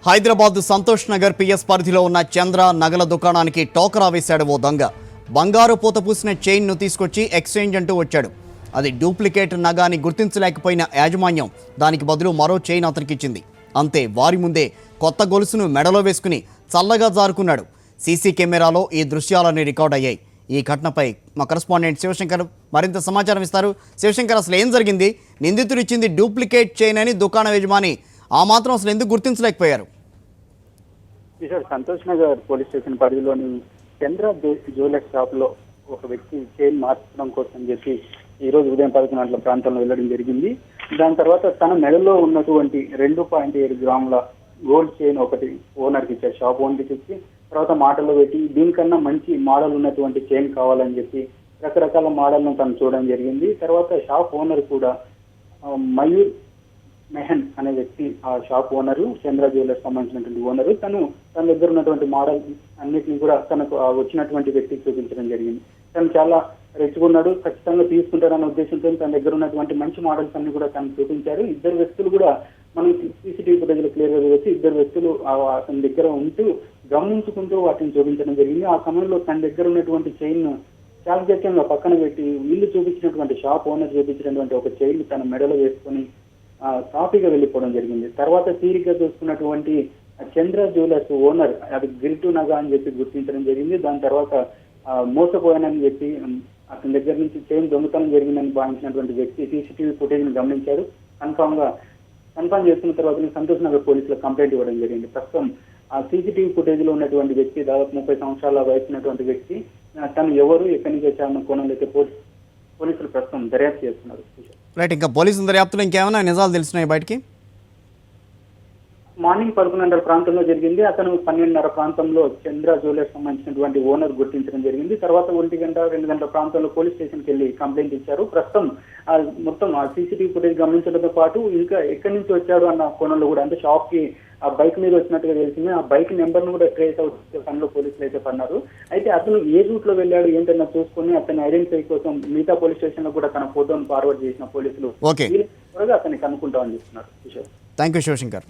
Hyderabad Santosh Nagar PS పరిధిలో ఉన్న చంద్ర నగల దుకాణానికి టోకరా వేశాడు ఓ దొంగ. బంగారు పూత పూసిన చైన్ను తీసుకొచ్చి ఎక్స్చేంజ్ అంటూ వచ్చాడు. అది డూప్లికేట్ నగ అని గుర్తించలేకపోయిన యాజమాన్యం దానికి బదులు మరో చైన్ అతనికిచ్చింది. అంతే, వారి ముందే కొత్త గొలుసును మెడలో వేసుకుని చల్లగా జారుకున్నాడు. సీసీ కెమెరాలో ఈ దృశ్యాలన్నీ రికార్డ్ అయ్యాయి. ఈ ఘటనపై మా కరెస్పాండెంట్ శివశంకర్ మరింత సమాచారం ఇస్తారు. శివశంకర్, అసలు ఏం జరిగింది? నిందితుడు ఇచ్చింది డూప్లికేట్ చైన్ అని దుకాణ యజమాని ఆ మాత్రం అసలు ఎందుకు గుర్తించలేకపోయారు? సంతోష్ నగర్ పోలీస్ స్టేషన్ పరిధిలోని చంద్ర జ్యువెలర్స్ షాప్ లో ఒక వ్యక్తి చైన్ మార్చడం కోసం చెప్పి ఈ రోజు ఉదయం 11 గంటల ప్రాంతంలో వెళ్ళడం జరిగింది. దాని తర్వాత తన మెడలో ఉన్నటువంటి 2.7 గ్రాముల గోల్డ్ చైన్ ఒకటి ఓనర్కి ఇచ్చారు, షాప్ ఓనర్కి ఇచ్చి తర్వాత మాటల్లో పెట్టి దీనికన్నా మంచి మోడల్ ఉన్నటువంటి చైన్ కావాలని చెప్పి రకరకాల మోడల్ను తను చూడడం జరిగింది. తర్వాత షాప్ ఓనర్ కూడా మయూర్ మెహన్ అనే వ్యక్తి, ఆ షాప్ ఓనరు, చంద్ర జ్యువెలర్స్ సంబంధించినటువంటి ఓనరు, తన దగ్గర ఉన్నటువంటి మోడల్ అన్నిటిని కూడా తనకు వచ్చినటువంటి వ్యక్తికి చూపించడం జరిగింది. తను చాలా రెచ్చుకున్నాడు, ఖచ్చితంగా తీసుకుంటారన్న ఉద్దేశంతో తన దగ్గర ఉన్నటువంటి మంచి మోడల్స్ అన్ని కూడా తను చూపించారు. ఇద్దరు వ్యక్తులు కూడా మనం సీసీటీవీ ఫుటేజ్ లో క్లియర్ గా చూడవచ్చు. ఇద్దరు వ్యక్తులు అతని దగ్గర ఉంటూ గమనించుకుంటూ వాటిని చూపించడం జరిగింది. ఆ సమయంలో తన దగ్గర ఉన్నటువంటి చైన్ చాకచక్యంగా పక్కన పెట్టి వీళ్ళు చూపించినటువంటి షాప్ ఓనర్ చూపించినటువంటి ఒక చైన్ తన మెడలో వేసుకొని సాఫీగా వెళ్ళిపోవడం జరిగింది. తర్వాత తీరిగ్గా చూసుకున్నటువంటి చంద్ర జ్యువెలర్స్ ఓనర్ అది గిల్టు నగ అని చెప్పి గుర్తించడం జరిగింది. దాని తర్వాత మోసపోయానని చెప్పి అతని దగ్గర నుంచి చైన్ దొంగతనం జరిగిందని భావించినటువంటి వ్యక్తి సీసీటీవీ ఫుటేజ్ ని గమనించారు. కన్ఫర్మ్ చేసుకున్న తర్వాత సంతోష్ నగర్ పోలీసులకు కంప్లైంట్ ఇవ్వడం జరిగింది. ప్రస్తుతం ఆ సీసీటీవీ ఫుటేజ్ లో ఉన్నటువంటి వ్యక్తి దాదాపు 30 సంవత్సరాల వయసున్నటువంటి వ్యక్తి, తను ఎవరు ఎక్కడి నుంచి వచ్చారన్న కోణంలో అయితే పోలీసులు ప్రస్తుతం దర్యాప్తు చేస్తున్నారు. రైట్, ఇంకా పోలీసుల దర్యాప్తులో ఇంకేమైనా నిజాలు తెలిసినాయి బయటికి? మార్నింగ్ 11 గంటల ప్రాంతంలో జరిగింది. అతను 12:30 ప్రాంతంలో చంద్ర జ్యువెలర్స్ సంబంధించినటువంటి ఓనర్ గుర్తించడం జరిగింది. తర్వాత 1 గంట 2 గంటల ప్రాంతంలో పోలీస్ స్టేషన్కి వెళ్ళి కంప్లైంట్ ఇచ్చారు. ప్రస్తుతం మొత్తం ఆ సీసీటీవీ ఫుటేజ్ గమనించడంతో పాటు ఇంకా ఎక్కడి నుంచి వచ్చాడు అన్న కోణంలో కూడా, అంటే షాప్ కి ఆ బైక్ మీద వచ్చినట్టుగా తెలిసింది. ఆ బైక్ నెంబర్ ను కూడా ట్రేస్ అవుట్ పనిలో పోలీసులు అయితే పన్నారు. అయితే అతను ఏ రూట్ లో వెళ్ళాడు ఏంటన్నా చూసుకుని అతన్ని ఐడెంటిఫై కోసం మిగతా పోలీస్ స్టేషన్ లో కూడా తన ఫోటోను ఫార్వర్డ్ చేసిన పోలీసులు త్వరగా అతన్ని కనుక్కుంటామని చెప్తున్నారు. Thank you Shivshankar.